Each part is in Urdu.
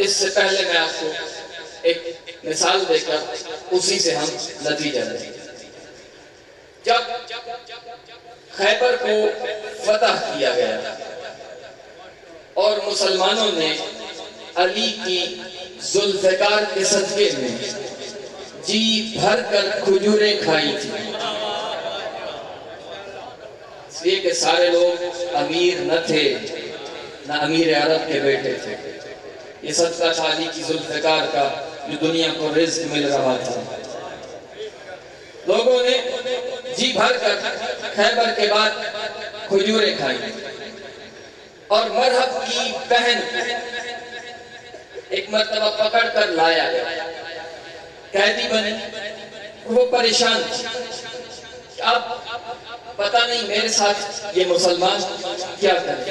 اس سے پہلے میں آپ کو ایک مثال دے کر اسی سے ہم نتیجہ لیں۔ جب خیبر کو فتح کیا گیا اور مسلمانوں نے علی کی ذوالفقار کے صدقے میں جی بھر کر کھجوریں کھائی تھی، اس لیے کہ سارے لوگ امیر نہ تھے، نہ امیر عرب کے بیٹے تھے، یہ صدقہ تھا علی کی ذوالفقار کا جو دنیا کو رزق مل رہا تھا۔ لوگوں نے جی بھر کر خیبر کے بعد کھجوریں کھائی اور مرحب کی بہن ایک مرتبہ پکڑ کر لایا گیا، قیدی بنی، وہ پریشان تھی کہ اب پتہ نہیں میرے ساتھ یہ مسلمان کیا کریں،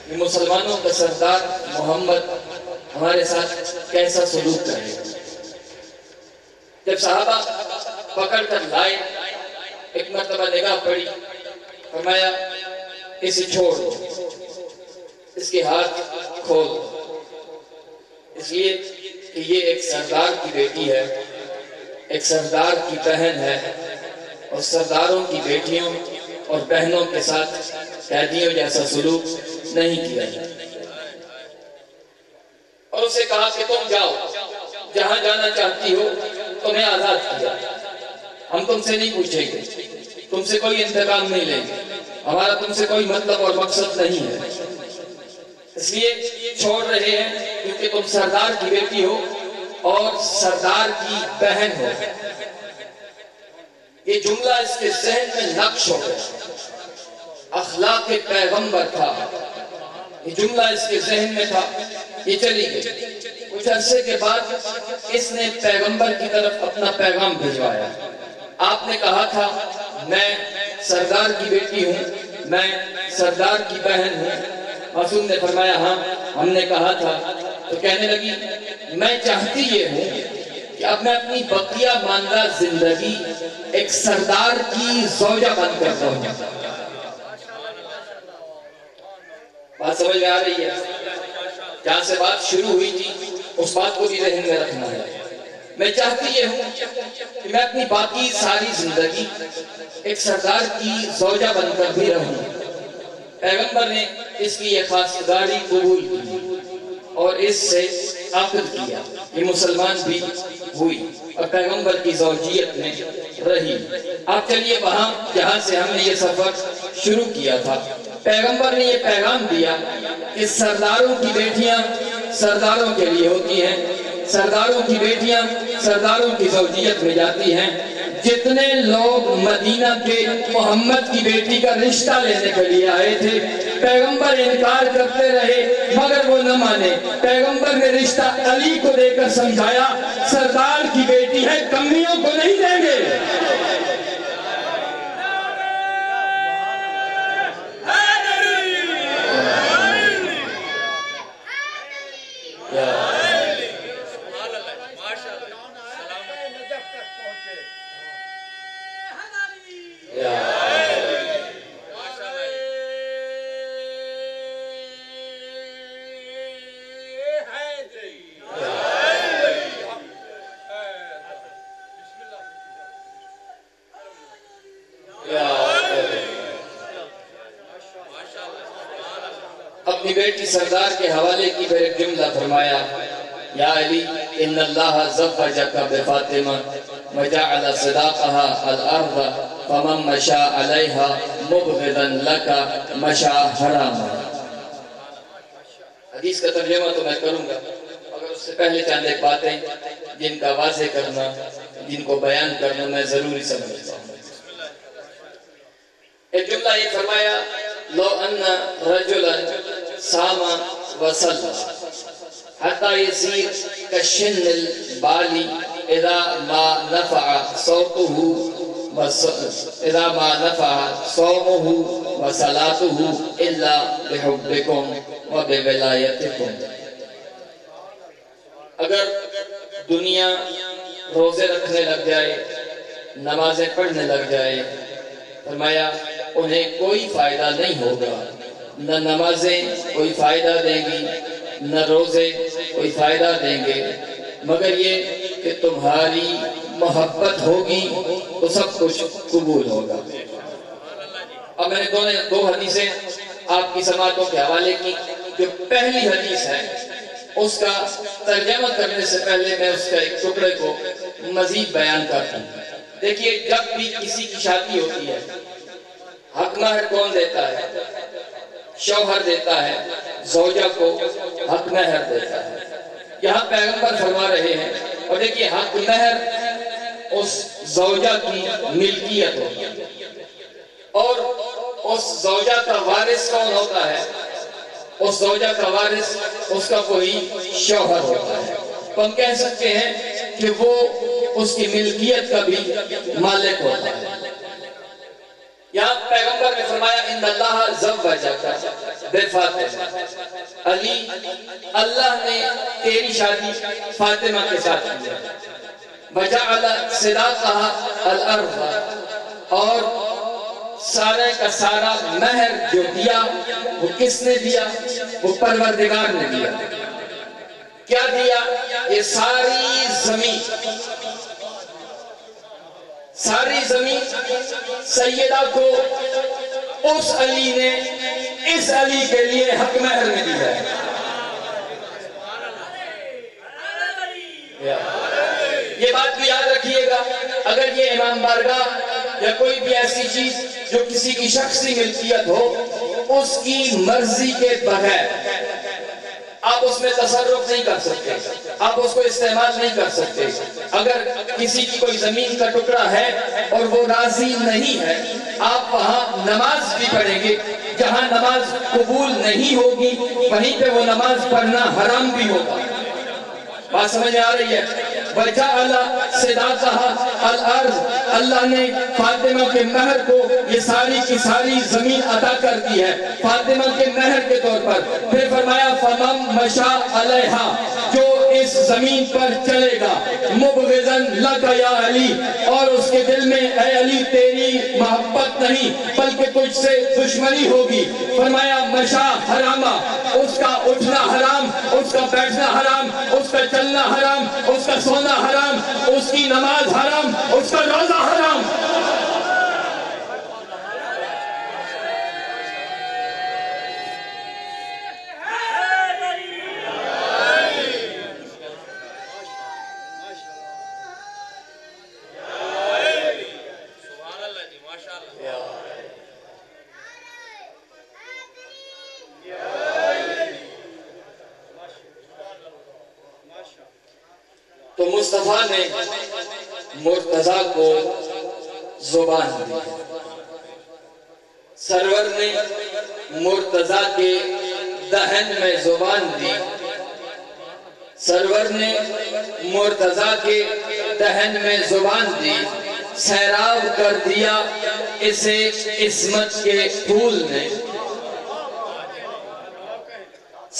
یہ مسلمانوں کا سردار محمد ہمارے ساتھ کیسا سلوک کرے۔ جب صحابہ پکڑ کر لائے، ایک مرتبہ نگاہ پڑی، فرمایا اسے چھوڑ دو، اس کے ہاتھ کھول دو، اس لیے کہ یہ ایک سردار کی بیٹی ہے، ایک سردار کی بہن ہے، اور سرداروں کی بیٹیوں اور بہنوں کے ساتھ قیدیوں جیسا سلوک نہیں کیا جاتا۔ اور اسے کہا کہ تم جاؤ، جہاں جانا چاہتی ہو تمہیں آزاد کیا، ہم تم سے نہیں پوچھیں گے، تم سے کوئی انتقام نہیں لیں گے، ہمارا تم سے کوئی مطلب اور مقصد نہیں ہے، اس لیے چھوڑ رہے ہیں کیونکہ تم سردار کی بیٹی ہو اور سردار کی بہن ہو۔ یہ جملہ اس کے ذہن میں نقش ہو گیا، اخلاق پیغمبر تھا، یہ جملہ اس کے ذہن میں تھا، یہ چلی گئی۔ کچھ عرصے کے بعد اس نے پیغمبر کی طرف اپنا پیغام بھیجوایا، آپ نے کہا تھا میں سردار کی بیٹی ہوں، میں سردار کی بہن ہوں۔ معصوم نے فرمایا ہاں ہم نے کہا تھا۔ تو کہنے لگی میں چاہتی یہ ہوں کہ اب میں اپنی بقیہ ماندہ زندگی ایک سردار کی زوجہ بن کر رہوں۔ بات سمجھ میں آ رہی ہے؟ جہاں سے بات شروع ہوئی تھی اس بات کو بھی ذہن میں رکھنا ہے۔ میں چاہتی یہ ہوں کہ میں اپنی باقی ساری زندگی ایک سردار کی زوجہ بن کر بھی رہوں۔ پیغمبر نے اس کی یہ خواستگاری قبول کی اور اس سے عقد کیا، یہ مسلمان بھی ہوئی اور پیغمبر کی زوجیت میں رہی۔ آپ چلیے وہاں جہاں سے ہم نے یہ سفر شروع کیا تھا۔ پیغمبر نے یہ پیغام دیا کہ سرداروں کی بیٹیاں سرداروں کے لیے ہوتی ہیں، سرداروں کی بیٹیاں سرداروں کی زوجیت میں جاتی ہیں۔ جتنے لوگ مدینہ کے محمد کی بیٹی کا رشتہ لینے کے لیے آئے تھے، پیغمبر انکار کرتے رہے مگر وہ نہ مانے۔ پیغمبر نے رشتہ علی کو دے کر سمجھایا سردار کی بیٹی ہے، کمیوں کو نہیں دیں گے۔ اپنی بیٹی سردار کے حوالے کی پھر ایک جملہ فرمایا یا علی ان اللہ زوجک بفاطمہ وجعل صداقها الارض فمن مشى علیها مبغضا لك مشى حراما۔ حدیث کا ترجمہ تو میں کروں گا مگر اس سے پہلے چند ایک باتیں جن کا واضح کرنا، جن کو بیان کرنا میں ضروری سمجھتا ہوں۔ ایک جملہ یہ فرمایا لو ان رجلا صام وصلى حتى يصير كالشن البالي اذا ما نفع صوته صومه وصلاته الا بحبكم وبولایتكم۔ اگر دنیا روزے رکھنے لگ جائے، نمازیں پڑھنے لگ جائے، فرمایا انہیں کوئی فائدہ نہیں ہوگا، نہ نمازیں کوئی فائدہ دیں گی، نہ روزے کوئی فائدہ دیں گے مگر یہ کہ تمہاری محبت ہوگی تو سب کچھ قبول ہوگا۔ اب میں نے دو حدیثیں آپ کی سماعتوں کے حوالے کی۔ جو پہلی حدیث ہے اس کا ترجمہ کرنے سے پہلے میں اس کا ایک ٹکڑے کو مزید بیان کرتا ہوں۔ دیکھیے، جب بھی کسی کی شادی ہوتی ہے حق مہر کون دیتا ہے؟ شوہر دیتا ہے، زوجہ کو حق مہر دیتا ہے۔ یہاں پیغمبر فرما رہے ہیں، اور دیکھیے حق مہر اس زوجہ کی ملکیت ہوتی ہے، اور اس زوجہ کا وارث کون ہوتا ہے؟ اس زوجہ کا وارث اس کا کوئی شوہر ہوتا ہے۔ تو ہم کہہ سکتے ہیں کہ وہ اس کی ملکیت کا بھی مالک ہوتا ہے۔ یہاں پیغمبر نے فرمایا ان اللہ زوجک بفاطمہ، علی اللہ نے تیری شادی فاطمہ کے ساتھ کی ہے۔ وجعل صداقها الارض، اور سارے کا سارا مہر جو دیا وہ کس نے دیا؟ وہ پروردگار نے دیا۔ کیا دیا؟ یہ ساری زمین سیدہ کو اس علی نے اس علی کے لیے حق مہر میں دی ہے۔ یہ بات بھی یاد رکھیے گا، اگر یہ امام بارگاہ یا کوئی بھی ایسی چیز جو کسی کی شخصی ملکیت ہو، اس کی مرضی کے بغیر آپ اس میں تصرف نہیں کر سکتے، آپ اس کو استعمال نہیں کر سکتے۔ اگر کسی کی کوئی زمین کا ٹکڑا ہے اور وہ راضی نہیں ہے، آپ وہاں نماز بھی پڑھیں گے، جہاں نماز قبول نہیں ہوگی وہیں پہ وہ نماز پڑھنا حرام بھی ہوگا۔ بات سمجھ آ رہی ہے؟ وَجَعَلَ صِدَاقَهَا الْأَرْض، اللہ نے فاطمہ کے مہر کو یہ ساری کی ساری زمین عطا کر دی ہے فاطمہ کے مہر کے طور پر۔ پھر فرمایا فَمَن مَشَا عَلَيْهَا، جو اس زمین پر چلے گا مُبْغِضًا لَكَ یا علی، اور اس کے دل میں اے علی تیری محبت نہیں بلکہ تجھ سے دشمنی ہوگی۔ فرمایا مشا حرامہ، اس کا اٹھنا حرام، اس کا بیٹھنا حرام، اس کا چلنا حرام، اس کا سونا حرام، اس کی نماز حرام، اس کا روزہ حرام۔ تو مصطفیٰ نے مرتضیٰ کو زبان دی، سرور نے مرتضیٰ کے دہن میں زبان دی، سرور نے مرتضیٰ کے دہن میں زبان دی، سیراب کر دیا اسے عصمت کے پھول نے،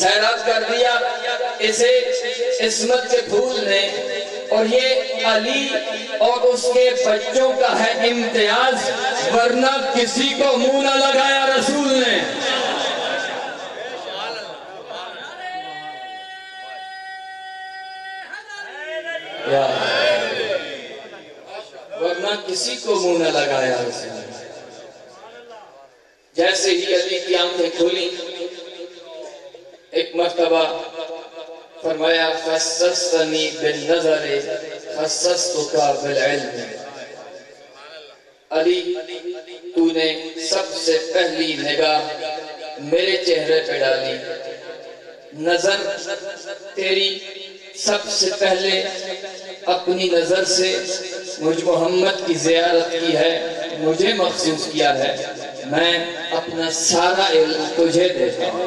سیراب کر دیا اسے عصمت کے پھول نے۔ اور یہ علی اور اس کے بچوں کا ہے امتیاز، ورنہ کسی کو منہ نہ لگایا رسول نے۔ ورنہ کسی کو منہ نہ لگایا رسول نے۔ جیسے ہی علی کی آنکھیں کھولی، ایک مرتبہ فرمایا خصصتنی بالنظر خصصتکا بالعلم، علی تو نے سب سے پہلی نگاہ میرے چہرے پہ ڈالی، نظر تیری سب سے پہلے اپنی نظر سے مجھ محمد کی زیارت کی ہے، مجھے مخصوص کیا ہے، میں اپنا سارا علم تجھے دیتا ہوں۔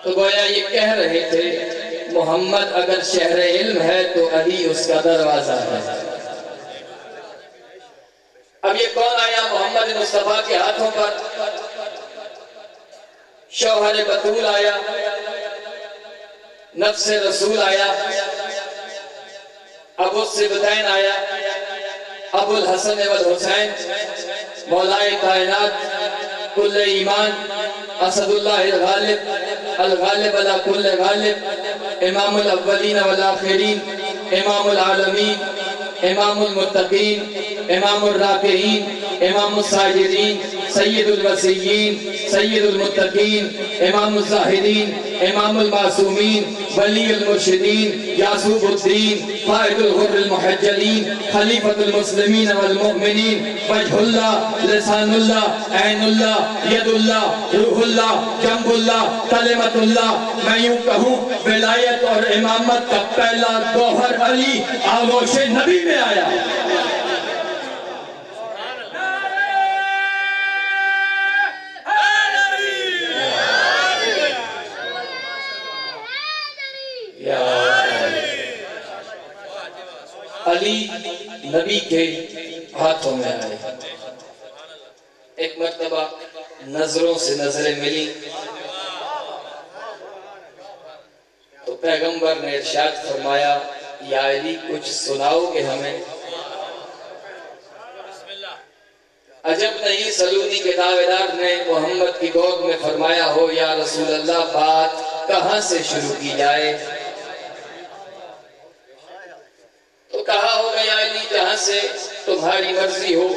تو گویا یہ کہہ رہے تھے محمد اگر شہر علم ہے تو علی اس کا دروازہ ہے۔ اب یہ کون آیا محمد مصطفیٰ کے ہاتھوں پر؟ شوہر بطول آیا، نفس رسول آیا، ابو السبتین آیا، ابو الحسن والحسین، مولائے کائنات، کل ایمان، اسد اللہ الغالب، الغالب علی کل غالب، امام الاولین والآخرین، امام العالمین، امام المتقین، امام الراکعین، امام الساجدین، سید الوصیین، سید المتقین، امام الزاہدین، امام المعصومین، ولی المرشدین، یعصوب الدین، قائد الغر المحجلین، خلیفۃ المسلمین والمؤمنین، وجہ اللہ، لسان اللہ، عین اللہ، ید اللہ، روح اللہ، جنب اللہ، کلمت اللہ۔ میں یوں کہوں ولایت اور امامت کا پہلا گوہر علی آغوش نبی میں آیا۔ علی نبی کے ہاتھوں میں آئے۔ ایک مرتبہ نظروں سے نظریں ملی تو پیغمبر نے ارشاد فرمایا، یا علی کچھ سناؤ گے ہمیں؟ عجب نہیں سلونی کے دعویدار نے محمد کی گود میں فرمایا ہو، یا رسول اللہ بات کہاں سے شروع کی جائے؟ تو کہا ہوگا یا علی جہاں سے تمہاری مرضی ہو۔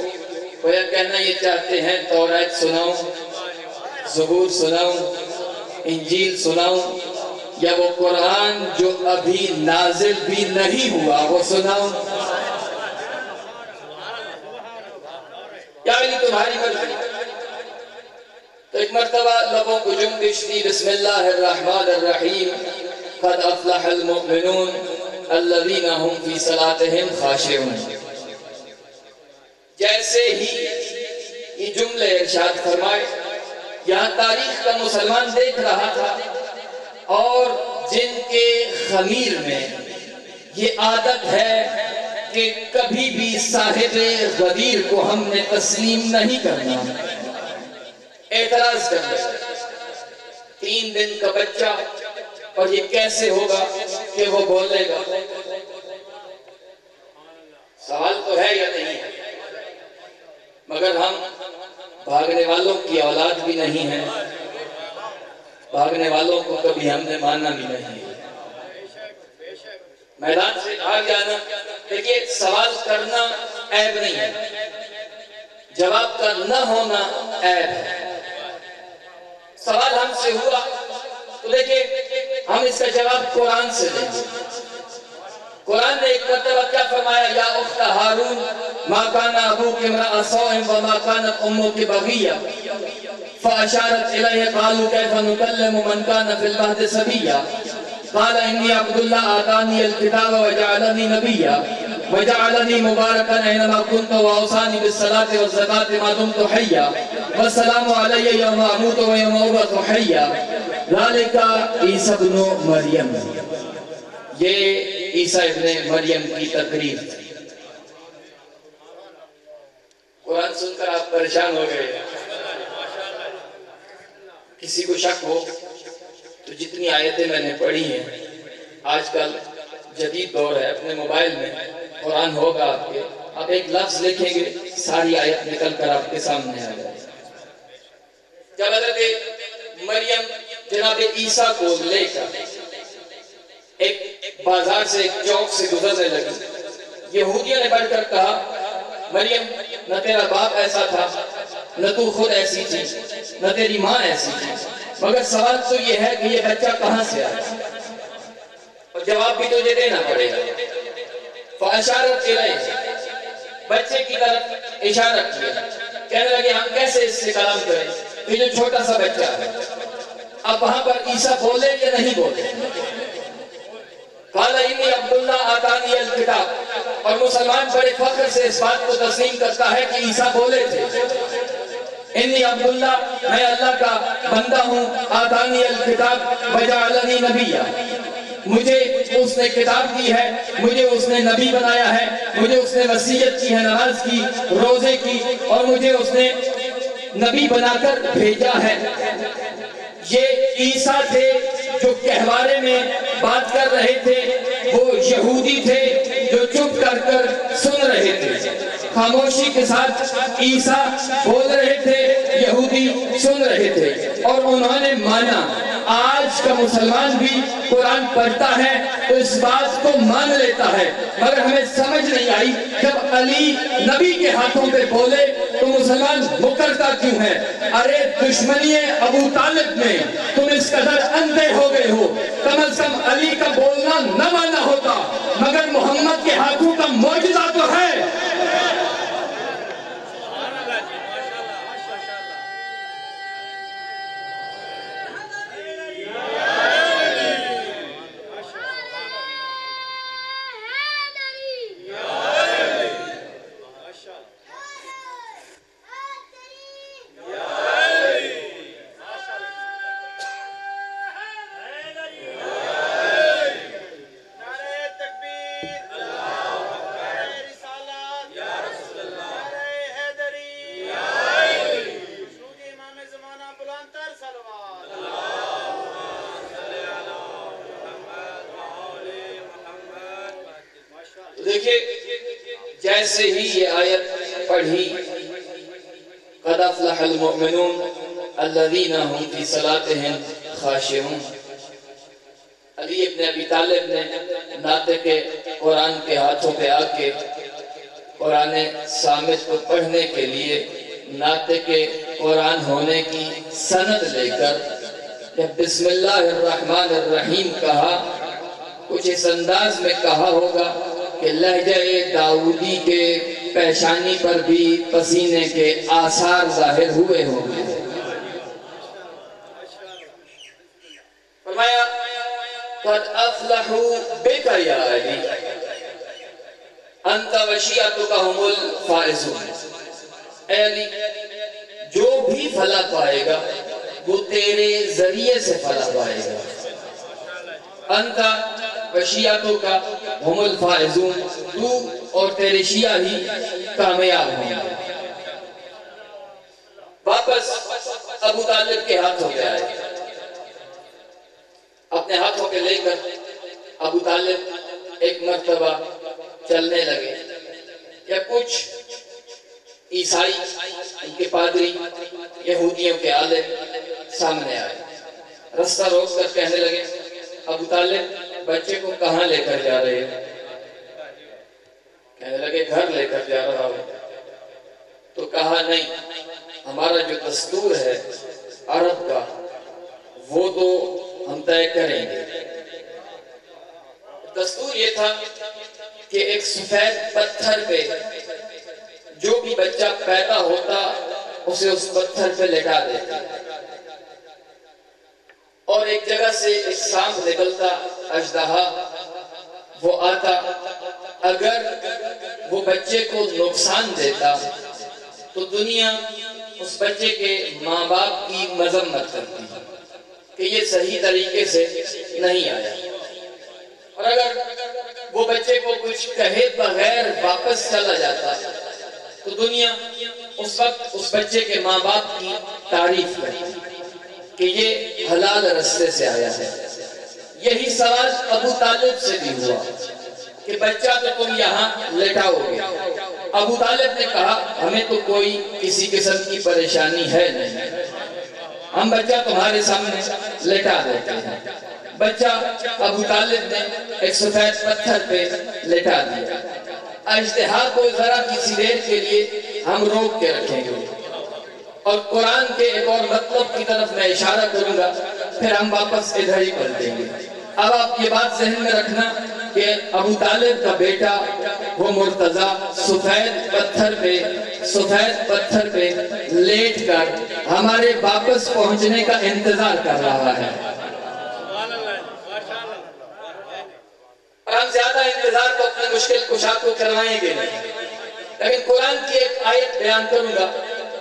وہ کہنا یہ چاہتے ہیں توریت سناؤں، زبور سناؤں، انجیل سناؤں، یا وہ قرآن جو ابھی نازل بھی نہیں ہوا وہ سناؤں؟ یا علی تمہاری مرضی۔ تو ایک مرتبہ لبوں کو جنبش دی، بسم اللہ الرحمن الرحیم، قد افلح المؤمنون الذین هم فی صلاتہم خاشعون۔ جیسے ہی یہ جملے ارشاد فرمائے، یہاں تاریخ کا مسلمان دیکھ رہا تھا اور جن کے خمیر میں یہ عادت ہے کہ کبھی بھی صاحب غدیر کو ہم نے تسلیم نہیں کرنا، اعتراض کرنا۔ 3 دن کا بچہ اور یہ کیسے ہوگا کہ وہ بولے گا؟ سوال تو ہے یا نہیں ہے؟ مگر ہم بھاگنے والوں کی اولاد بھی نہیں ہیں، بھاگنے والوں کو کبھی ہم نے مانا بھی نہیں ہے۔ میدان سے بھاگ جانا، دیکھیے سوال کرنا عیب نہیں ہے، جواب کا نہ ہونا عیب ہے۔ سوال ہم سے ہوا تو دیکھیں ہم اس کا جواب قرآن سے دیں گے۔ قرآن نے ایک مرتبہ کیا فرمایا، یا اخت ہارون ما کان ابوک امرأ سوء وما کانت امک بغیہ فاشارت الیہ قالوا کیف نکلم من کان فی المہد صبیا قال انی عبداللہ آتانی الکتاب وجعلنی نبیا وجعلنی مبارکا اینما کنت واوصانی بالصلاة والزکاة ما دمت حیا والسلام علی یوم اموت و یوم ابعث حیا ذالک عیسی ابن مریم۔ یہ عیسیٰ ابن مریم کی تقریر تھی۔ قرآن سن کر آپ پریشان ہو گئے؟ کسی کو شک ہو تو جتنی آیتیں میں نے پڑھی ہیں، آج کل جدید دور ہے، اپنے موبائل میں قرآن ہوگا آپ کے، آپ ایک لفظ لکھیں گے ساری آیت نکل کر آپ کے سامنے آ جائے۔ جب حضرت مریم جناب عیسیٰ کو لے کر ایک بازار سے ایک چوک سے گزرنے لگی، یہودیوں نے بڑھ کر کہا، مریم نہ تیرا باپ ایسا تھا، نہ تو خود ایسی تھی، نہ تیری ماں ایسی تھی، مگر سوال تو یہ ہے کہ یہ بچہ کہاں سے آیا، اور جواب بھی تجھے دینا پڑے گا۔ فاشارت الیہ، بچے کی طرف اشارہ کیا، کہنے لگے ہم کیسے اس سے کلام کریں، یہ جو چھوٹا سا بچہ ہے۔ اب وہاں پر عیسیٰ بولے یا نہیں بولے؟ قال انی عبداللہ آتانی الکتاب، اور مسلمان بڑے فخر سے اس بات کو تسلیم کرتا ہے کہ عیسیٰ بولے تھے، انی عبداللہ، میں اللہ کا بندہ ہوں، آتانی الکتاب وجعلنی نبیہ، مجھے اس نے کتاب دی ہے، مجھے اس نے نبی بنایا ہے، مجھے اس نے وصیت کی ہے نماز کی، روزے کی، اور مجھے اس نے نبی بنا کر بھیجا ہے۔ یہ عیسیٰ تھے جو کہوارے میں بات کر رہے تھے، وہ یہودی تھے جو چپ کر کر سن رہے تھے، خاموشی کے ساتھ عیسیٰ بول رہے تھے، یہودی سن رہے تھے، اور انہوں نے مانا آج کا مسلمان بھی قرآن پڑھتا ہے تو اس بات کو مان لیتا ہے، مگر ہمیں سمجھ نہیں آئی جب علی نبی کے ہاتھوں پہ بولے تو مسلمان مکرتا کیوں ہے؟ ارے دشمنی ابو طالب میں تم اس قدر اندھے ہو گئے ہو، کم از کم علی کا بولنا نہ مانا ہوتا، مگر محمد کے ہاتھوں کا معجزہ تو ہے۔ دیکھیں جیسے ہی یہ آیت پڑھی قد افلح المؤمنون الذین هم فی صلاتهم خاشعون، علی ابن ابی طالب نے ناطق قرآن کے ہاتھوں پہ آ کے قرآن صامت کو پڑھنے کے لیے ناطق قرآن ہونے کی سند لے کر جب بسم اللہ الرحمن الرحیم کہا، کچھ اس انداز میں کہا ہوگا کہ لہجہ داؤدی کے پیشانی پر بھی پسینے کے آثار ظاہر ہوئے ہوں گے۔ فرمایا قد افلحوا بک یا علی انت وشیعتک هم الفائزون، اے علی جو بھی فلاح پائے گا وہ تیرے ذریعے سے فلاح پائے گا۔ انت وشیعتک هم الفائزون، تو اور تیرے شیعہ ہی کامیاب ہوں گے۔ واپس ابو طالب کے ہاتھوں پہ آئے، اپنے ہاتھوں پہ لے کر ابو طالب ایک مرتبہ چلنے لگے، یا کچھ عیسائی ان کے پادری یہودیوں کے عالم سامنے آئے، رستہ روک کر کہنے لگے ابو طالب بچے کو کہاں لے کر جا رہے ہیں؟ کہنے لگے گھر لے کر جا رہا ہوں۔ تو کہا نہیں، ہمارا جو دستور ہے عرب کا وہ تو ہم طے کریں گے۔ دستور یہ تھا کہ ایک سفید پتھر پہ جو بھی بچہ پیدا ہوتا اسے اس پتھر پہ لٹا دیتے، اور ایک جگہ سے ایک سانپ نکلتا اژدہا، وہ آتا، اگر وہ بچے کو نقصان دیتا تو دنیا اس بچے کے ماں باپ کی مذمت کرتی کہ یہ صحیح طریقے سے نہیں آیا، اور اگر وہ بچے کو کچھ کہے بغیر واپس چلا جاتا تو دنیا اس وقت اس بچے کے ماں باپ کی تعریف کرتی کہ یہ حلال رستے سے آیا ہے۔ یہی سوال ابو طالب سے بھی ہوا کہ بچہ تو تم یہاں لٹاؤ گے۔ ابو طالب نے کہا ہمیں تو کوئی کسی قسم کی پریشانی ہے نہیں، ہم بچہ تمہارے سامنے لٹا دیتے ہیں۔ بچہ ابو طالب نے ایک سفید پتھر پہ لٹا دیا۔ اژدہا کو ذرا کسی دیر کے لیے ہم روک کے رکھیں گے، اور قرآن کے ایک اور مطلب کی طرف میں اشارہ کروں گا، پھر ہم واپس ادھر ہی پلٹیں گے۔ اب آپ یہ بات ذہن میں رکھنا کہ ابو طالب کا بیٹا وہ مرتضیٰ سفید پتھر پہ لیٹ کر ہمارے واپس پہنچنے کا انتظار کر رہا ہے، اور ہم زیادہ انتظار کو اپنے مشکل کشا کو کروائیں گے نہیں۔ لیکن قرآن کی ایک آیت بیان کروں گا۔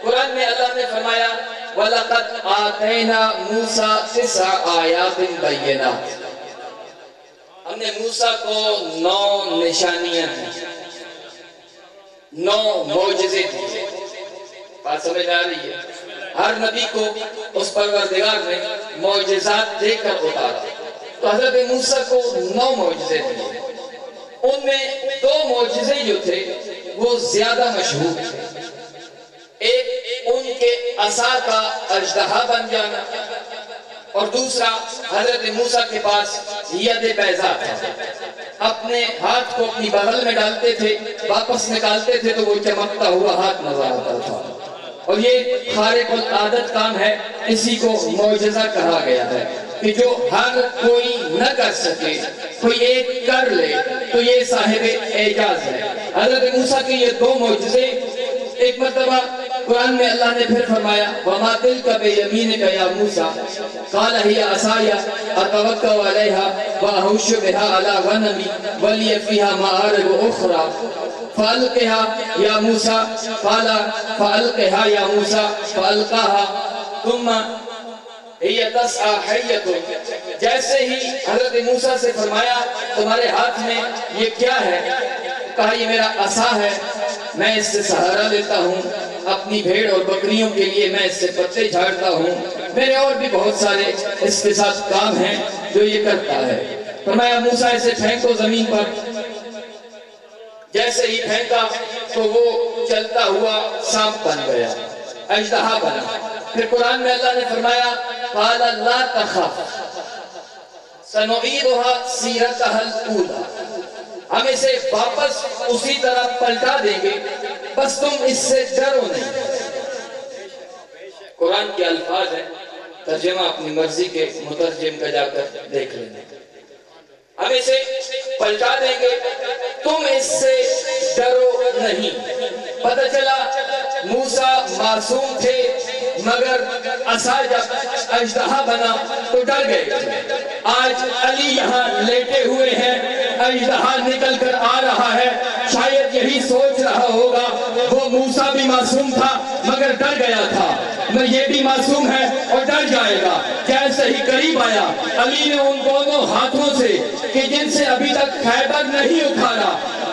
قرآن میں اللہ نے فرمایا وَلَقَدْ آتَيْنَا مُوسَى 9 آیات بینات، ہم نے موسیٰ کو 9 نشانیاں دی، 9 معجزے دی۔ بات سمجھ آ رہی ہے؟ ہر نبی کو اس پروردگار نے معجزات دے کر اتارا، تو حضرت موسیٰ کو 9 معجزے دیے۔ ان میں 2 معجزے جو تھے وہ زیادہ مشہور تھے۔ ایک ان کے عصا کا اژدہا بن جانا، اور دوسرا حضرت موسیٰ کے پاس ید بیضا تھا، اپنے ہاتھ کو اپنی بغل میں ڈالتے تھے، واپس نکالتے تھے تو وہ چمکتا ہوا ہاتھ نظر آتا تھا، اور یہ خارق العادت کام ہے، اسی کو معجزہ کہا گیا ہے کہ جو ہر کوئی نہ کر سکے کوئی ایک کر لے تو یہ صاحب اعجاز ہے۔ حضرت موسیٰ کے یہ دو معجزے، ایک مرتبہ قرآن میں اللہ نے پھر فرمایا وَمَا تِلْكَ بِيَمِينِكَ يَا مُوسَى قَالَ هِيَ عَصَايَ أَتَوَكَّأُ عَلَيْهَا وَأَهُشُّ بِهَا عَلَى غَنَمِي وَلِيَ فِيهَا مَآرِبُ أُخْرَى فَأَلْقِهَا يَا مُوسَى قَالَ فَأَلْقِهَا يَا مُوسَى فَأَلْقَاهَا ثُمَّ هِيَ تَسْعَى حَيَّةٌ، جیسے ہی حضرت موسیٰ سے فرمایا تمہارے ہاتھ میں یہ کیا ہے؟ کہا یہ میرا عصا ہے، میں اس سے سہارا لیتا ہوں، اپنی بھیڑ اور بکریوں کے لیے میں اس سے پتے جھاڑتا ہوں، میرے اور بھی بہت سارے اس کے ساتھ کام ہیں جو یہ کرتا ہے۔ فرمایا موسیٰ اسے پھینکو زمین پر، جیسے ہی پھینکا تو وہ چلتا ہوا سانپ بن گیا، اژدہا بنا۔ پھر قرآن میں اللہ نے فرمایا قال لا تخف سنعيدها سيرتها الأولى، ہم اسے واپس اسی طرح پلٹا دیں گے، بس تم اس سے ڈرو نہیں۔ قرآن کے الفاظ ہیں، ترجمہ اپنی مرضی کے مترجم کا جا کر دیکھ لینا۔ ہم اسے پلٹا دیں گے، تم اس سے ڈرو نہیں۔ پتہ چلا موسیٰ معصوم تھے مگر عصا جب اژدہا بنا تو ڈر گئے۔ آج علی یہاں لیٹے ہوئے ہیں، اژدہا نکل کر آ رہا ہے، شاید یہی سوچ رہا ہوگا وہ موسیٰ بھی معصوم تھا مگر ڈر گیا تھا، میں یہ بھی معصوم ہے اور ڈر جائے گا۔ جیسے ہی قریب آیا علی نے ان دونوں ہاتھوں سے کہ جن سے ابھی تک خیبر نہیں اٹھایا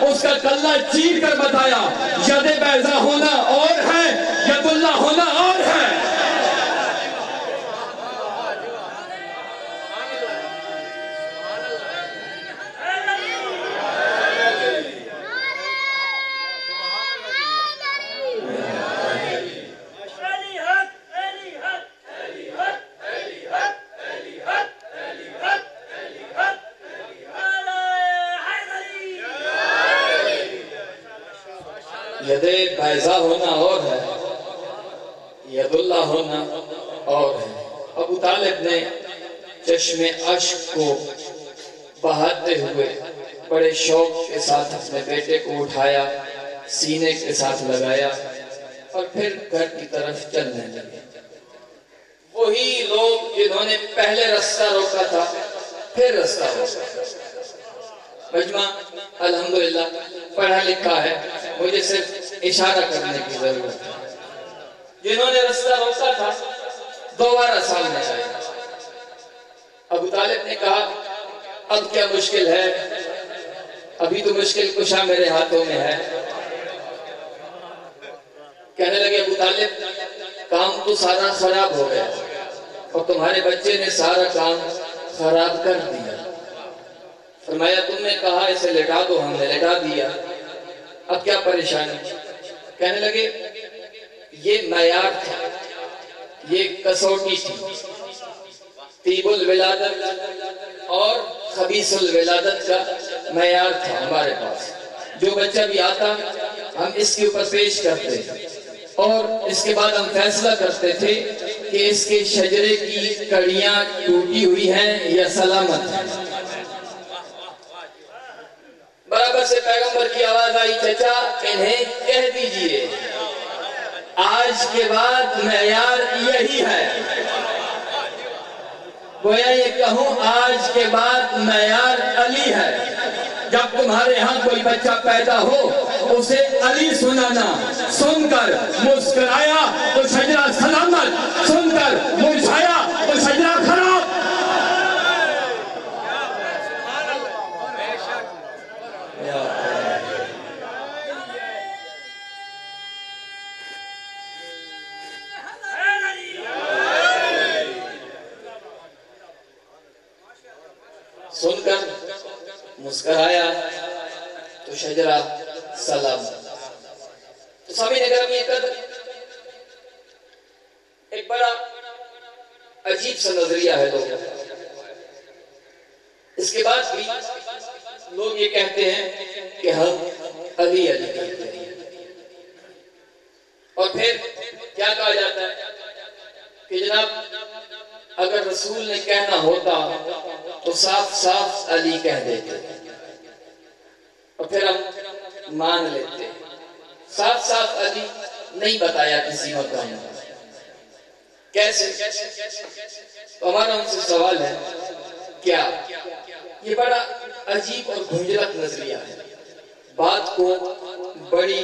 اس کا کلہ چیر کر بتایا ید بیضا ہونا اور ہے، ید اللہ ہونا اور ہے۔ ید بیضا ہونا اور ہے، ید اللہ ہونا اور ہے۔ ابو طالب نے چشم اشک کو بہاتے ہوئے بڑے شوق کے ساتھ اپنے بیٹے کو اٹھایا، سینے کے ساتھ لگایا اور پھر گھر کی طرف چلنے لگے۔ وہی لوگ جنہوں نے پہلے رستہ روکا تھا پھر رستہ روکا۔ مجمع الحمدللہ پڑھا لکھا ہے، مجھے صرف اشارہ کرنے کی ضرورت ہے۔ جنہوں نے رستہ روکا تھا دوبارہ سامنے آئے۔ ابو طالب نے کہا اب کیا مشکل ہے؟ ابھی تو مشکل کشا میرے ہاتھوں میں ہے۔ کہنے لگے ابو طالب کام تو سارا خراب ہو گیا اور تمہارے بچے نے سارا کام خراب کر دیا۔ فرمایا تم نے کہا اسے لٹا دو، ہم نے لٹا دیا، اب کیا پریشانی؟ کہنے لگے یہ معیار تھا، یہ کسوٹی تھی، طیب الولادت اور خبیث الولادت کا معیار تھا ہمارے پاس۔ جو بچہ بھی آتا ہم اس کے اوپر پیش کرتے اور اس کے بعد ہم فیصلہ کرتے تھے کہ اس کے شجرے کی کڑیاں ٹوٹی ہوئی ہیں یا سلامت ہیں۔ برابر سے پیغمبر کی آواز آئی چچا انہیں کہہ دیجئے آج کے بعد معیار یہی ہے۔ گویا یہ کہوں آج کے بعد معیار علی ہے۔ جب تمہارے ہاں کوئی بچہ پیدا ہو اسے علی سنانا، سن کر مسکرایا تو شجرہ سلامت، سن کر مرجھایا تو شجرہ خراب۔ سن کر مسکرایا تو شجرہ سلام۔ تو سامعین اگر یہ قدر ایک بڑا عجیب سا نظریہ ہے لوگوں کا۔ اس کے بعد بھی لوگ یہ کہتے ہیں کہ ہم علی علی کہتے ہیں، اور پھر کیا کہا جاتا ہے کہ جناب اگر رسول نے کہنا ہوتا تو صاف صاف علی کہہ دیتے، اور پھر ہم مان لیتے۔ صاف صاف علی نہیں بتایا کسی مقام میں، کیسے؟ تو ہمارا ان سے سوال ہے، کیا یہ بڑا عجیب اور گھنجلک نظریہ ہے؟ بات کو بڑی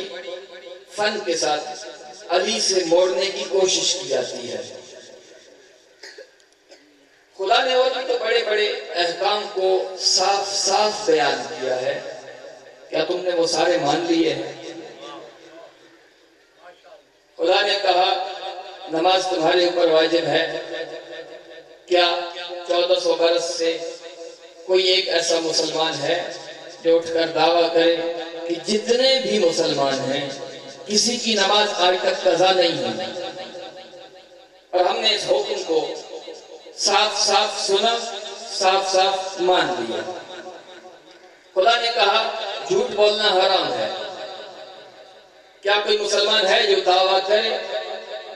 فن کے ساتھ علی سے موڑنے کی کوشش کی جاتی ہے۔ خدا نے اور بھی تو بڑے بڑے احکام کو صاف صاف بیان کیا ہے، کیا تم نے وہ سارے مان لیے ہیں؟ خدا نے کہا نماز تمہارے اوپر واجب ہے، کیا 1400 برس سے کوئی ایک ایسا مسلمان ہے جو اٹھ کر دعویٰ کرے کہ جتنے بھی مسلمان ہیں کسی کی نماز آج تک قضا نہیں ہوئی؟ اور ہم نے اس حکم کو صاف صاف سنا، صاف صاف مان لیا۔ خدا نے کہا جھوٹ بولنا حرام ہے، کیا کوئی مسلمان ہے جو دعویٰ کرے؟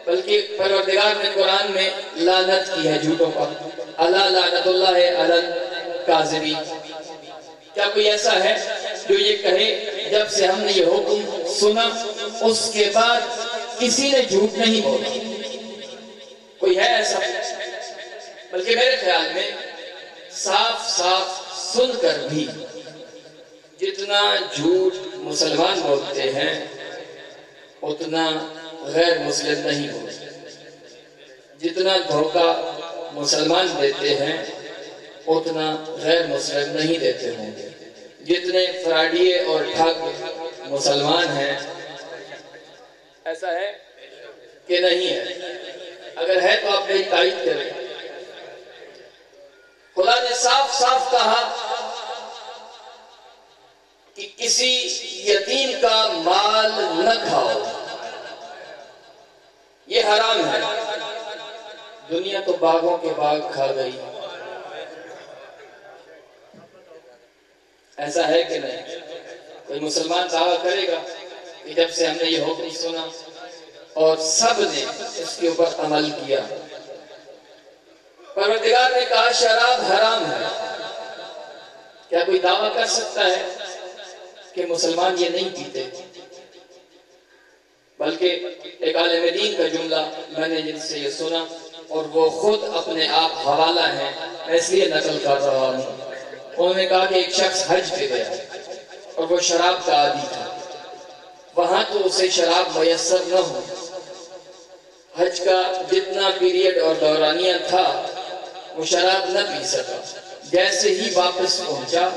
بلکہ پروردگار نے قرآن میں لعنت کی ہے جھوٹوں پر، الا لعنت اللہ علی الکاذبین۔ کیا کوئی ایسا ہے جو یہ کہے جب سے ہم نے یہ حکم سنا اس کے بعد کسی نے جھوٹ نہیں بولا؟ کوئی ہے ایسا؟ بلکہ میرے خیال میں صاف صاف سن کر بھی جتنا جھوٹ مسلمان بولتے ہیں اتنا غیر مسلم نہیں بولتے، جتنا دھوکہ مسلمان دیتے ہیں اتنا غیر مسلم نہیں دیتے ہوں گے، جتنے فراڈیے اور ٹھگ مسلمان ہیں ایسا ہے کہ نہیں ہے؟ اگر ہے تو آپ میری تائید کریں۔ خدا نے صاف صاف کہا کہ کسی یتیم کا مال نہ کھاؤ، یہ حرام ہے۔ دنیا تو باغوں کے باغ کھا گئی، ایسا ہے کہ نہیں؟ کوئی مسلمان دعویٰ کرے گا کہ جب سے ہم نے یہ حکم سنا اور سب نے اس کے اوپر عمل کیا۔ پروردگار نے کہا شراب حرام ہے، کیا کوئی دعویٰ کر سکتا ہے کہ مسلمان یہ نہیں پیتے؟ بلکہ ایک عالم دین کا جملہ میں نے جن سے یہ سنا اور وہ خود اپنے آپ حوالہ ہیں، میں اس لیے نقل کر رہا ہوں۔ انہوں نے کہا کہ ایک شخص حج پہ گیا اور وہ شراب کا عادی تھا، وہاں تو اسے شراب میسر نہ ہو، حج کا جتنا پیریڈ اور دورانیہ تھا وہ شراب نہ پی سکا۔ جیسے ہی واپس پہنچا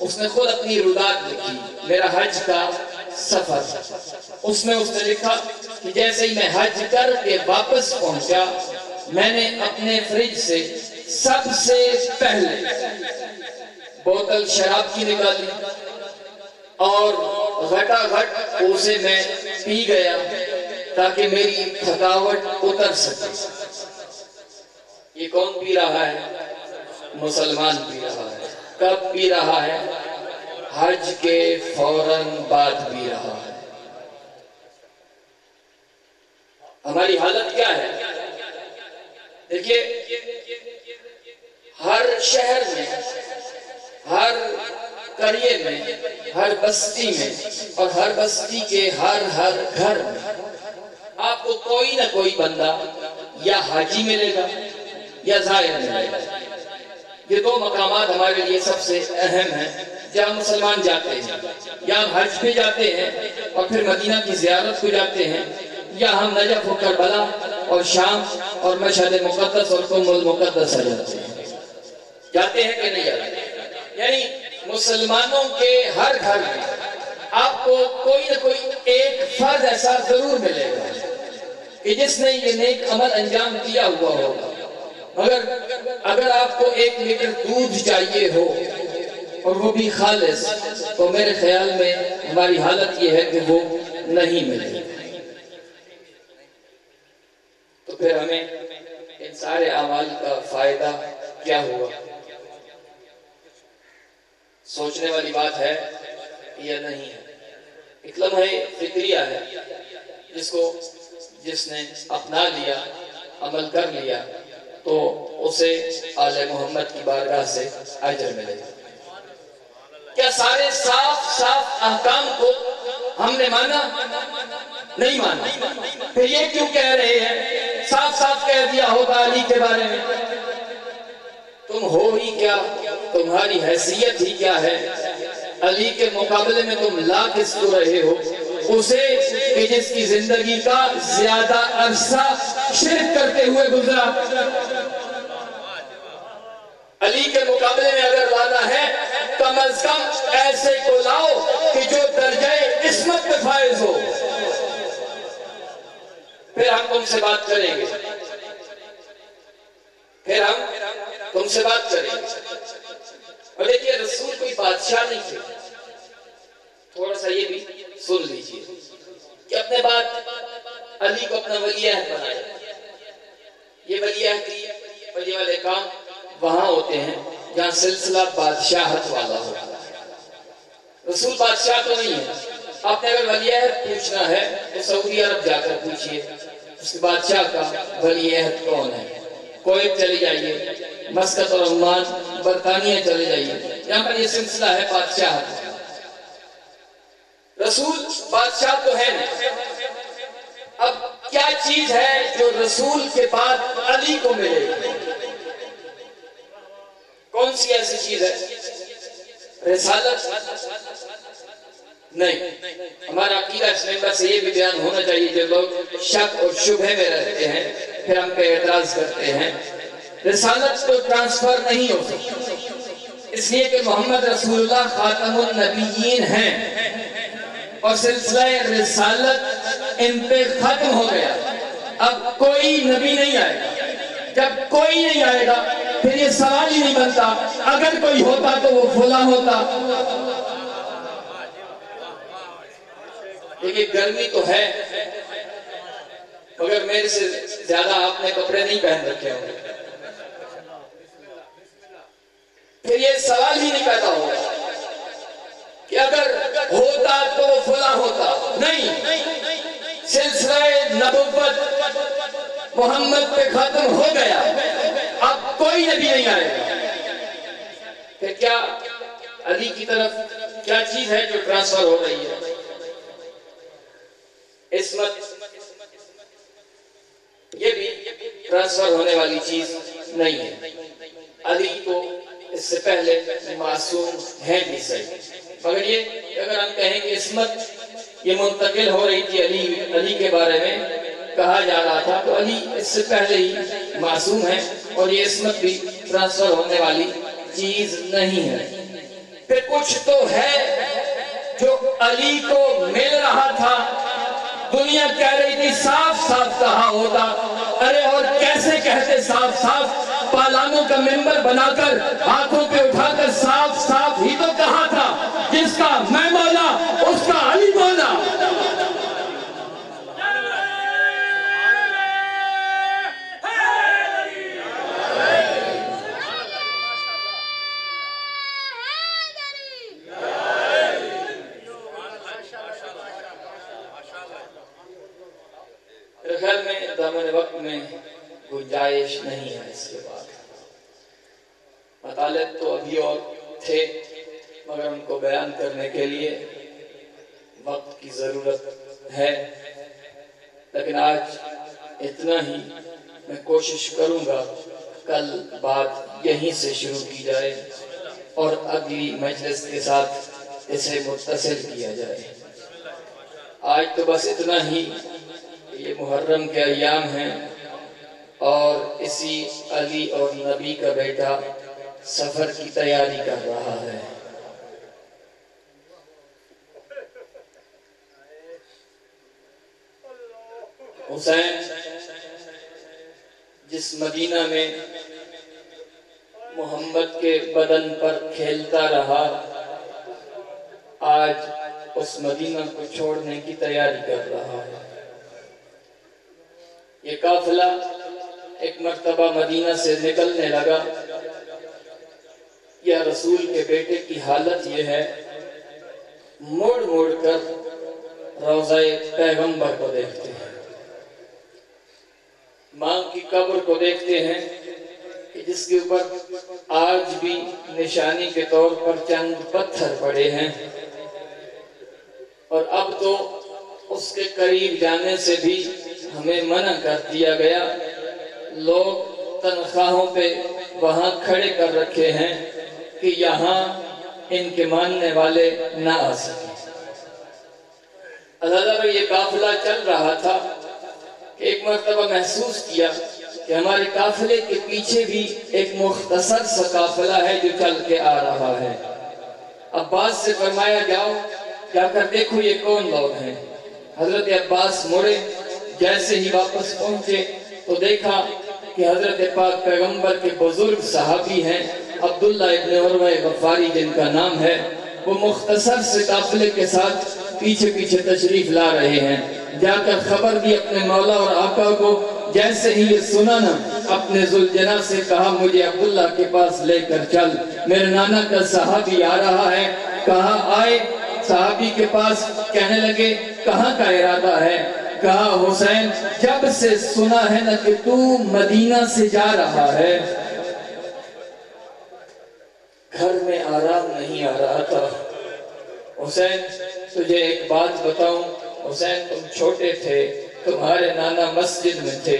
اس نے خود اپنی روداد لکھی، میرا حج کا سفر۔ اس میں اس نے لکھا کہ جیسے ہی میں حج کر کے واپس پہنچا میں نے اپنے فریج سے سب سے پہلے بوتل شراب کی نکالی اور گھٹا گھٹ اسے میں پی گیا تاکہ میری تھکاوٹ اتر سکے۔ یہ کون پی رہا ہے؟ مسلمان پی رہا ہے۔ کب پی رہا ہے؟ حج کے فوراً بعد پی رہا ہے۔ ہماری حالت کیا ہے؟ دیکھیے، ہر شہر میں، ہر قریے میں، ہر بستی میں اور ہر بستی کے ہر گھر میں آپ کو کوئی نہ کوئی بندہ یا حاجی ملے گا یا زائر ملے گا۔ یہ دو مقامات ہمارے لیے سب سے اہم ہیں جہاں مسلمان جاتے ہیں، یا ہم حج پہ جاتے ہیں اور پھر مدینہ کی زیارت کو جاتے ہیں، یا ہم نجف و کربلا اور شام اور مشہد مقدس اور قم المقدس جاتے ہیں کہ نہیں جاتے؟ یعنی مسلمانوں کے ہر گھر میں آپ کو کوئی نہ کوئی ایک فرد ایسا ضرور ملے گا کہ جس نے یہ نیک عمل انجام دیا ہوا ہوگا۔ مگر اگر آپ کو 1 لیٹر دودھ چاہیے ہو اور وہ بھی خالص، تو میرے خیال میں ہماری حالت یہ ہے کہ وہ نہیں ملے۔ تو پھر ہمیں ان سارے اعمال کا فائدہ کیا ہوا؟ سوچنے والی بات ہے یا نہیں ہے؟ ایک لمحہ فکریہ ہے جس نے اپنا لیا، عمل کر لیا، تو اسے آل محمد کی بارگاہ سے اجر ملے گا۔ کیا سارے صاف احکام کو ہم نے مانا؟ نہیں مانا۔ پھر یہ کیوں کہہ رہے ہیں؟ صاف کہہ دیا ہوگا علی کے بارے میں۔ تم ہو ہی کیا؟ تمہاری حیثیت ہی کیا ہے؟ علی کے مقابلے میں تم لا کس کو رہے ہو؟ اسے کہ جس کی زندگی کا زیادہ عرصہ شرک کرتے ہوئے گزرا۔ علی کے مقابلے میں اگر لانا ہے کم از کم ایسے کو لاؤ کہ جو درجہ عصمت پہ فائز ہو، پھر ہم تم سے بات کریں گے۔ اور دیکھیے، رسول کوئی بادشاہ نہیں تھے۔ تھوڑا سا یہ بھی سن لیجئے کہ اپنے بعد علی کو اپنا ولی عہد بنایا۔ یہ ولی عہدی ولی والے کام وہاں ہوتے ہیں جہاں سلسلہ بادشاہت والا ہو۔ رسول بادشاہ تو نہیں ہے۔ آپ نے اگر ولی عہد پوچھنا ہے تو سعودی عرب جا کر پوچھئے اس کے بادشاہ کا ولی عہد کون ہے۔ کویت چلے جائیے، مسقط اور عمان، برطانیہ چلے جائیے، یہاں پر یہ سلسلہ ہے بادشاہت۔ رسول بادشاہ تو ہے نہیں۔ اب کیا چیز ہے جو رسول کے بعد علی کو ملے گی؟ کون سی ایسی چیز ہے؟ رسالت نہیں۔ ہمارا عقیدہ اس ممبر سے یہ بھی بیان ہونا چاہیے، جو لوگ شک اور شبہ میں رہتے ہیں پھر ہم پہ اعتراض کرتے ہیں، رسالت تو ٹرانسفر نہیں ہو سکتی، اس لیے کہ محمد رسول اللہ خاتم النبیین ہیں اور سلسلہ رسالت ان پہ ختم ہو گیا۔ اب کوئی نبی نہیں آئے گا۔ جب کوئی نہیں آئے گا پھر یہ سوال ہی نہیں بنتا اگر کوئی ہوتا تو وہ فلاں ہوتا۔ دیکھیں، گرمی تو ہے مگر میرے سے زیادہ آپ نے کپڑے نہیں پہن رکھے ہوں گے، پھر یہ سوال ہی نہیں پیدا ہوگا کہ اگر ہوتا تو وہ فلاں ہوتا۔ نہیں، سلسلہ نبوت محمد پہ ختم ہو گیا، اب کوئی نبی نہیں آئے گا۔ پھر کیا علی کی طرف کیا چیز ہے جو ٹرانسفر ہو رہی ہے؟ عصمت، یہ بھی ٹرانسفر ہونے والی چیز نہیں ہے۔ علی کو اس سے پہلے معصوم ہے بھی صحیح، مگر یہ اگر ہم کہیں کہ عصمت یہ منتقل ہو رہی تھی علی کے بارے میں کہا جا رہا تھا، تو علی اس سے پہلے ہی معصوم ہے اور یہ عصمت بھی ٹرانسفر ہونے والی چیز نہیں ہے۔ پھر کچھ تو ہے جو علی کو مل رہا تھا، دنیا کہہ رہی تھی صاف کہا ہوتا، ارے اور کیسے کہتے صاف، پالانوں کا ممبر بنا کر ہاتھوں پہ اٹھا کر صاف ہی تو کہا تھا، جس کا میں مولا اس کا علی مولا۔ خیال میں دامن وقت میں گنجائش نہیں ہے اس کے بعد۔ مطالب تو ابھی اور تھے مگر ان کو بیان کرنے کے لیے وقت کی ضرورت ہے، لیکن آج اتنا ہی۔ میں کوشش کروں گا کل بات یہیں سے شروع کی جائے اور اگلی مجلس کے ساتھ اسے متصل کیا جائے۔ آج تو بس اتنا ہی، یہ محرم کے ایام ہیں اور اسی علی اور نبی کا بیٹا سفر کی تیاری کر رہا ہے۔ حسین جس مدینہ میں محمد کے بدن پر کھیلتا رہا، آج اس مدینہ کو چھوڑنے کی تیاری کر رہا ہے۔ یہ قافلہ ایک مرتبہ مدینہ سے نکلنے لگا، یا رسول کے بیٹے کی حالت یہ ہے، موڑ موڑ کر روضہ پیغمبر کو دیکھتے ہیں، ماں کی قبر کو دیکھتے ہیں کہ جس کے اوپر آج بھی نشانی کے طور پر چند پتھر پڑے ہیں، اور اب تو اس کے قریب جانے سے بھی ہمیں منع کر دیا گیا، لوگ تنخواہوں پہ وہاں کھڑے کر رکھے ہیں کہ یہاں ان کے ماننے والے نہ آ سکیں۔ علیحدہ میں یہ قافلہ چل رہا تھا کہ ایک مرتبہ محسوس کیا کہ ہمارے قافلے کے پیچھے بھی ایک مختصر سا قافلہ ہے جو چل کے آ رہا ہے۔ عباس سے فرمایا جاؤ جا کر دیکھو یہ کون لوگ ہیں۔ حضرت عباس مڑے، جیسے ہی واپس پہنچے تو دیکھا کہ حضرت پاک پیغمبر کے بزرگ صحابی ہیں عبداللہ ابن عروہ غفاری جن کا نام ہے، وہ مختصر سے قافلے کے ساتھ پیچھے پیچھے تشریف لا رہے ہیں۔ جا کر خبر دی اپنے مولا اور آقا کو، جیسے ہی یہ سنا نا اپنے ذوالجلال سے کہا مجھے عبداللہ کے پاس لے کر چل، میرے نانا کا صحابی آ رہا ہے۔ کہا آئے، صحابی کے پاس کہنے لگے کہاں کا ارادہ ہے؟ کہا حسین جب سے سنا ہے نا کہ تو مدینہ سے جا رہا ہے، گھر میں آرام نہیں آ رہا تھا۔ حسین تجھے ایک بات بتاؤں، حسین تم چھوٹے تھے، تمہارے نانا مسجد میں تھے،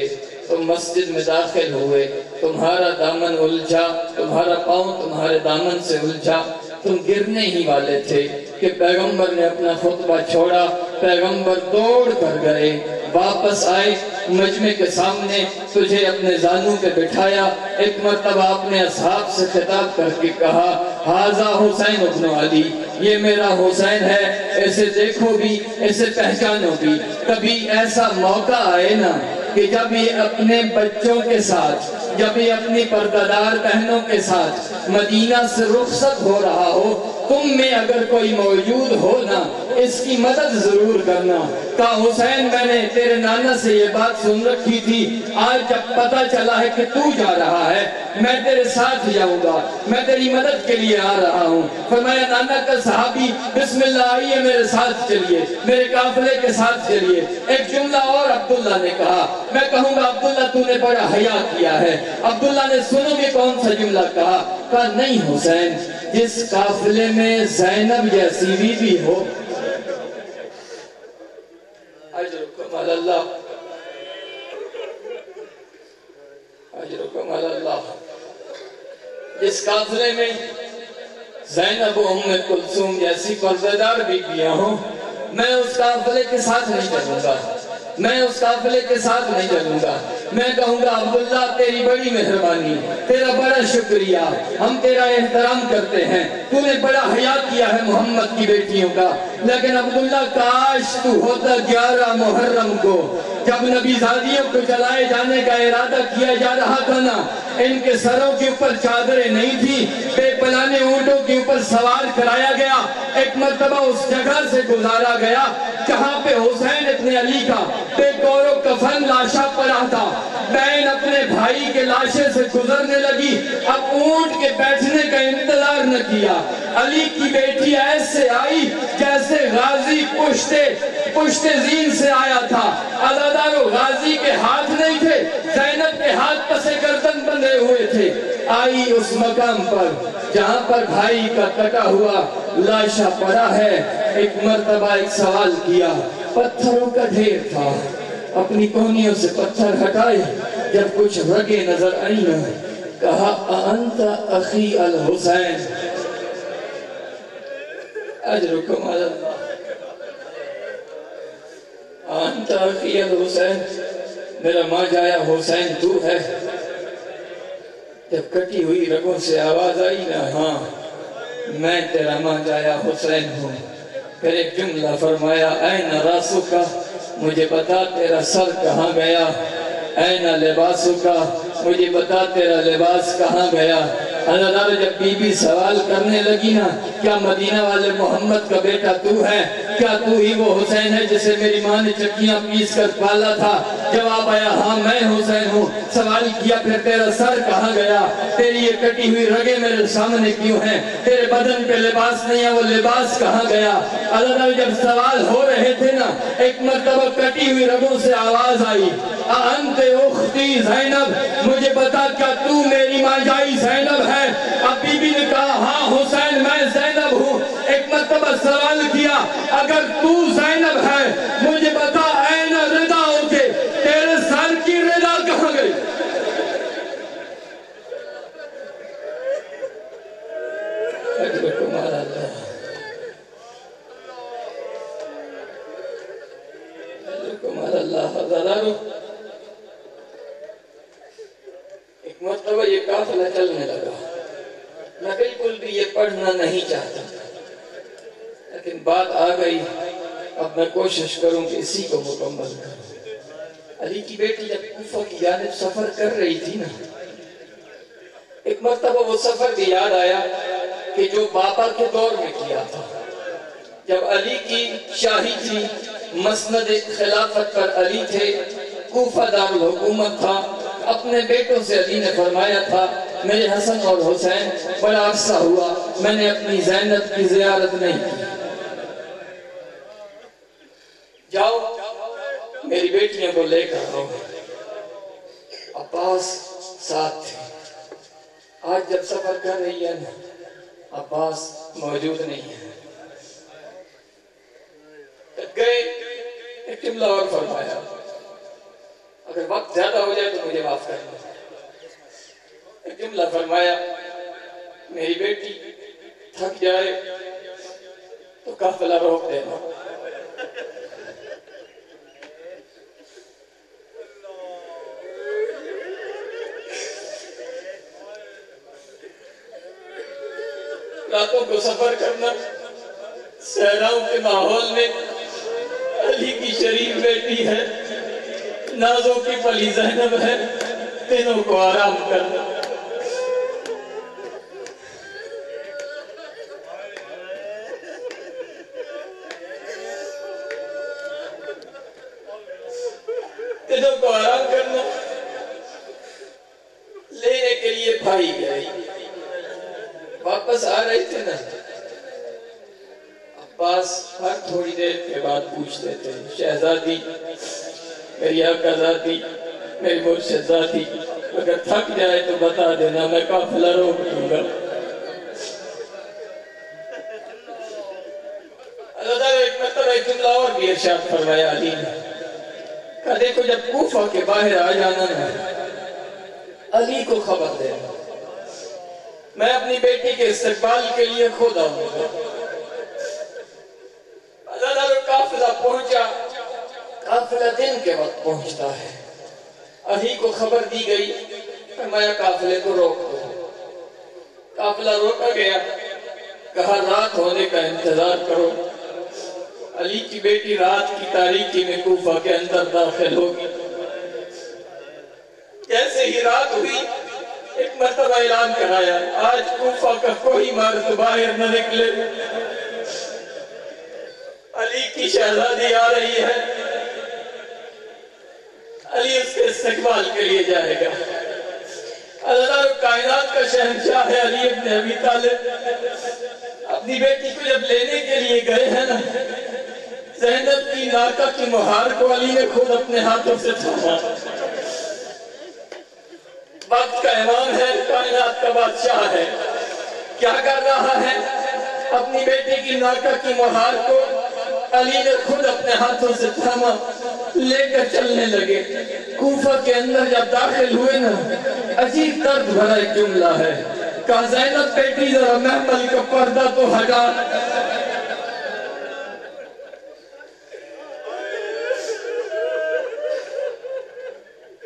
تم مسجد میں داخل ہوئے، تمہارا دامن الجھا، تمہارا پاؤں تمہارے دامن سے الجھا، تم گرنے ہی والے تھے کہ پیغمبر نے اپنا خطبہ چھوڑا، پیغمبر دوڑ کر گئے، واپس آئے، مجمع کے سامنے تجھے اپنے زانوں پہ بٹھایا، ایک مرتبہ اپنے اصحاب سے خطاب کر کے کہا ھذا حسین ابن علی، یہ میرا حسین ہے، اسے دیکھو بھی، اسے پہچانو بھی۔ کبھی ایسا موقع آئے نا کہ جب یہ اپنے بچوں کے ساتھ، جب یہ اپنی پردادار بہنوں کے ساتھ مدینہ سے رخصت ہو رہا ہو، تم میں اگر کوئی موجود ہو نا اس کی مدد ضرور کرنا۔ کہا حسین میں نے تیرے نانا سے یہ بات سن رکھی تھی، آج جب پتہ چلا ہے کہ تو جا رہا ہے میں تیرے ساتھ جاؤں گا، میں تیری مدد کے لیے آ رہا ہوں۔ فرمایا نانا کا صحابی بسم اللہ آئیے میرے ساتھ چلیے، میرے قافلے کے ساتھ چلیے۔ ایک جملہ اور عبداللہ نے کہا، میں کہوں گا عبداللہ تو نے بڑا حیا کیا ہے۔ عبداللہ نے سنو گے کون سا جملہ کہا؟ کہا نہیں حسین، جس قافلے میں زینب جیسی بی بی ہو، اجرکم علی اللہ، اجرکم علی اللہ، جس قافلے میں زینب و ام کلثوم جیسی پردہ بی بیاں ہوں، میں اس قافلے کے ساتھ نہیں چلوں گا، میں اس قافلے کے ساتھ نہیں چلوں گا۔ میں کہوں گا عبداللہ تیری بڑی مہربانی، تیرا بڑا شکریہ، ہم تیرا احترام کرتے ہیں، تو نے بڑا حیا کیا ہے محمد کی بیٹیوں کا، لیکن عبداللہ کاش تو ہوتا 11 محرم کو جب نبی زادیوں کو جلائے جانے کا ارادہ کیا جا رہا تھا نا، ان کے سروں کے اوپر چادریں نہیں تھی، بے پلانے اونٹوں کے اوپر سوار کرایا گیا، ایک مرتبہ اس جگہ سے گزارا گیا جہاں پہ حسین ابن علی کا بے گور و کفن لاشا پڑا تھا، بہن اپنے بھائی کے لاشے سے گزرنے لگی، اب اونٹ کے بیٹھنے کا انتظار نہ کیا، علی کی بیٹی ایسے آئی جیسے غازی پشت زین سے آیا تھا، عزادارو غازی کے ہاتھ نہیں تھے، زینب کے ہاتھ پسے گردن بندھے ہوئے تھے، آئی اس مقام پر جہاں پر بھائی کا کٹا ہوا لاشا پڑا ہے، ایک مرتبہ ایک سوال کیا، پتھروں کا ڈھیر تھا، اپنی کونیوں سے پتھر ہٹائے، جب کچھ رگیں نظر آئیں کہا انت اخی الحسین، اجرکم علی اللہ، انت اخی الحسین، میرا ماں جایا حسین تو ہے۔ جب کٹی ہوئی رگوں سے آواز آئی نا ہاں میں تیرا ماں جایا حسین ہوں، پھر ایک جملہ فرمایا این راسو کا، مجھے بتا تیرا سر کہاں گیا، این لباسو کا، مجھے بتا تیرا لباس کہاں گیا، اللہ جب بی بی سوال کرنے لگی نا، کیا مدینہ والے محمد کا بیٹا تو ہے؟ کیا تو ہی وہ حسین ہے جسے میری ماں نے چکیاں پیس کر پالا تھا؟ جواب آیا ہاں میں حسین ہوں۔ سوال کیا پھر تیرا سر کہاں گیا؟ تیری یہ کٹی ہوئی رگیں میرے سامنے کیوں ہیں؟ تیرے بدن پہ لباس نہیں ہے، وہ لباس کہاں گیا؟ اللہ جب سوال ہو رہے تھے نا، ایک مرتبہ کٹی ہوئی رگوں سے آواز آئی، انت اختی زینب، مجھے بتا کیا تو میری ماں جائی زینب ہے؟ اب بی بی نے کہا ہاں حسین میں زینب ہوں۔ ایک مرتبہ سوال کیا اگر تو زینب ہے مجھے بتا این رضا ہوتے، تیرے سر کی رضا کہاں گئی؟ تمہارا اللہ تمہارا اللہ حضرارو۔ ایک مرتبہ یہ قافلہ چلنے لگا، میں بالکل بھی یہ پڑھنا نہیں چاہتا، لیکن بات آ گئی، اب میں کوشش کروں کہ اسی کو مکمل کروں۔ علی کی بیٹی جب کوفہ کی جانب سفر کر رہی تھی نا، ایک مرتبہ وہ سفر بھی یاد آیا کہ جو بابا کے دور میں کیا تھا۔ جب علی کی شاہی تھی، مسند خلافت پر علی تھے، کوفہ دارالحکومت تھا، اپنے بیٹوں سے علی نے فرمایا تھا میرے حسن اور حسین بڑا عرصہ ہوا میں نے اپنی زینب کی زیارت نہیں کی، جاؤ میری بیٹیوں کو لے کر آؤ۔ عباس ساتھ تھے، آج جب سفر کر رہی ہے نا، عباس موجود نہیں ہے۔ گئے ایک جملہ اور فرمایا، اگر وقت زیادہ ہو جائے تو مجھے معاف کرنا۔ ایک جملہ فرمایا، میری بیٹی تھک جائے تو قافلہ روک دینا۔ راتوں کو سفر کرنا، صحراؤں کے ماحول میں علی کی شریف بیٹی ہے، نازوں کی پلی زینب ہے، دنوں کو آرام کرنا۔ دنوں کو آرام کرنا، لینے کے لیے بھائی گئے، واپس آ رہے تھے نا، عباس ہر تھوڑی دیر کے بعد پوچھتے تھے شہزادی، میری آقازادی، میری مرشدزادی، اگر تھک جائے تو بتا دینا میں قافلہ روک دوں گا۔ اللہ تعالیٰ ایک مرتبہ ایک جملہ اور بھی ارشاد فرمایا علی نے، کہ دیکھو جب کوفہ کے باہر آ جانا نا، علی کو خبر دینا، میں اپنی بیٹی کے استقبال کے لیے خود آؤں گا۔ اللہ تعالیٰ قافلہ پہنچا، قافلہ دن کے وقت پہنچتا ہے، علی کو خبر دی گئی فرمایا قافلے کو روک دو۔ قافلہ روکا گیا، کہا رات ہونے کا انتظار کرو۔ علی کی بیٹی رات کی تاریکی میں کوفہ کے اندر داخل ہوگی۔ جیسے ہی رات ہوئی ایک مرتبہ اعلان کرایا آج کوفہ کا کوئی مرد باہر نہ نکلے، علی کی شہزادی آ رہی ہے، علی اس کے استقبال کے لیے جائے گا۔ اللہ کائنات کا شہنشاہ ہے علی ابن ابی طالب، اپنی بیٹی کو جب لینے کے لیے گئے ہیں نا، زینب کی ناکہ کی مہار کو علی نے خود اپنے ہاتھوں سے تھاما۔ وقت کا امام ہے، کائنات کا بادشاہ ہے، کیا کر رہا ہے؟ اپنی بیٹی کی ناکہ کی مہار کو علی نے خود اپنے ہاتھوں سے تھاما، لے کر چلنے لگے۔ کوفہ کے اندر جب داخل ہوئے نا، عجیب درد بھرا ایک جملہ ہے، کہا زینب بیٹی ذرا محمل کا پردہ تو ہٹا۔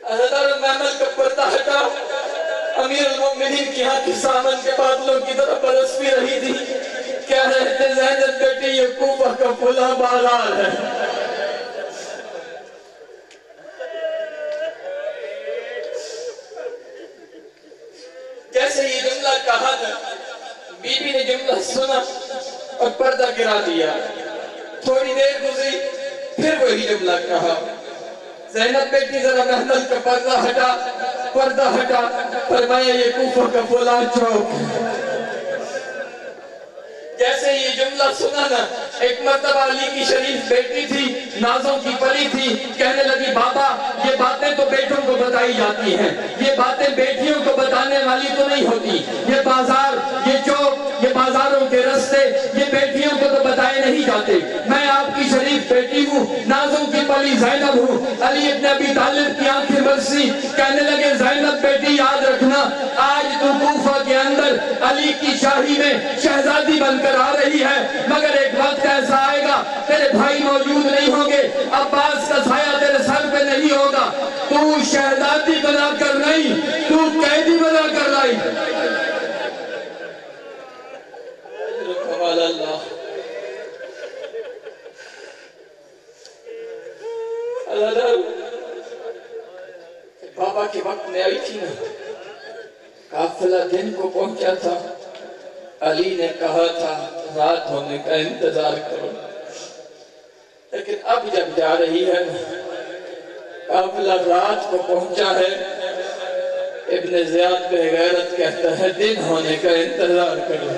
حضرت محمل کا پردہ ہٹا، امیر المومنین کی ہاتھ کی سامن کے بادلوں کی طرف برس بھی رہی تھی، کیا رہتے زینب بیٹی یہ کوفہ کا فلاں بازار ہے۔ جیسے یہ جملہ سنا اور پردہ گرا دیا. تھوڑی دیر گزری پھر وہی جملہ کہا. زینب بیٹی ذرا محمل کا پردہ ہٹا. فرمایا یہ کوفہ کا فلاں چوک. جیسے یہ جملہ سنا نا، ایک مرتبہ علی کی شریف بیٹی تھی، نازوں کی پری تھی، کہنے لگی بابا یہ باتیں تو بیٹوں کو بتائی جاتی ہیں، یہ باتیں بیٹیوں کو بتانے والی تو نہیں ہوتی. یہ بازار، یہ چوک، یہ بازاروں کے رستے، یہ بیٹیوں کو تو بتائے نہیں جاتے. میں آپ کی شریف بیٹی ہوں، نازوں کی پری زینب ہوں. علی ابن ابی طالب کی آنکھیں برسی، کہنے لگے زینب بیٹی یاد رکھنا، آج تو کوفہ کے اندر علی کی شاہی میں شہزادی بن کر آ رہی ہے، مگر ایک وقت ایسا آئے گا تیرے بھائی موجود نہیں ہوں گے، عباس کا سایہ تیرے سر پہ نہیں ہوگا، تو شہزادی بنا کر نہیں، تو قیدی بنا کر لائی. کمال اللہ. بابا کے وقت میں آئی تھی نا، قافلہ دن کو پہنچا تھا. علی نے کہا تھا رات ہونے کا انتظار کرو، لیکن اب جب جا رہی ہے قافلہ رات کو پہنچا ہے. ابن زیاد بے غیرت کہتا ہے دن ہونے کا انتظار کرو.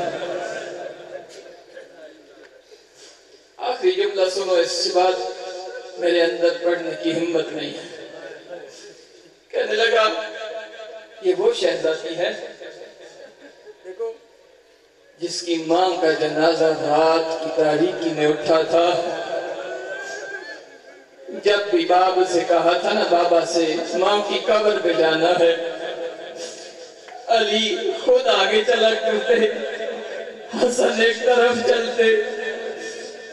آخری جملہ سنو، اس کے بعد میرے اندر پڑھنے کی ہمت نہیں ہے. کہنے لگا یہ وہ شہزادی ہے دیکھو جس کی ماں کا جنازہ رات کی تاریکی میں اٹھا تھا. جب بھی باب سے کہا تھا نا، بابا سے ماں کی قبر پہ جانا ہے، علی خود آگے چلا کرتے، حسن ایک طرف چلتے،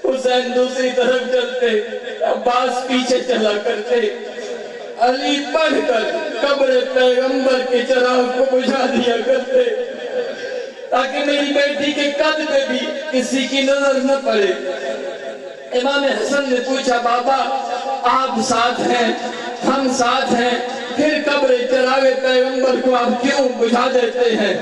حسین دوسری طرف چلتے، عباس پیچھے چلا کرتے. علی پڑھ کر قبر پیغمبر کے چراغ کو بجھا دیا کرتے تاکہ میری بیٹی کے قد پہ بھی کسی کی نظر نہ پڑے. امام حسن نے پوچھا بابا آپ ساتھ ہیں، ہم ساتھ ہیں، پھر قبر چراغ پیغمبر کو آپ کیوں بجھا دیتے ہیں؟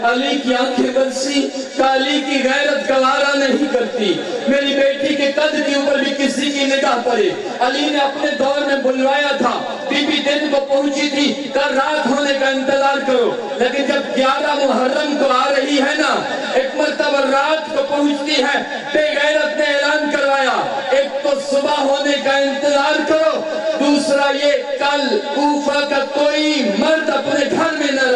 علی کی آنکھیں برسی، علی کی غیرت گوارا نہیں کرتی میری بیٹی کے قد کے اوپر بھی کسی کی نگاہ پڑے. علی نے اپنے دور میں بلوایا تھا، بی بی دن کو پہنچی تھی، کل رات ہونے کا انتظار کرو. لیکن جب 11 محرم کو آ رہی ہے نا، ایک مرتبہ رات کو پہنچتی ہے، بے غیرت نے اعلان کروایا ایک تو صبح ہونے کا انتظار کرو، دوسرا یہ کل کوفہ کا کوئی مرد اپنے گھر میں نہ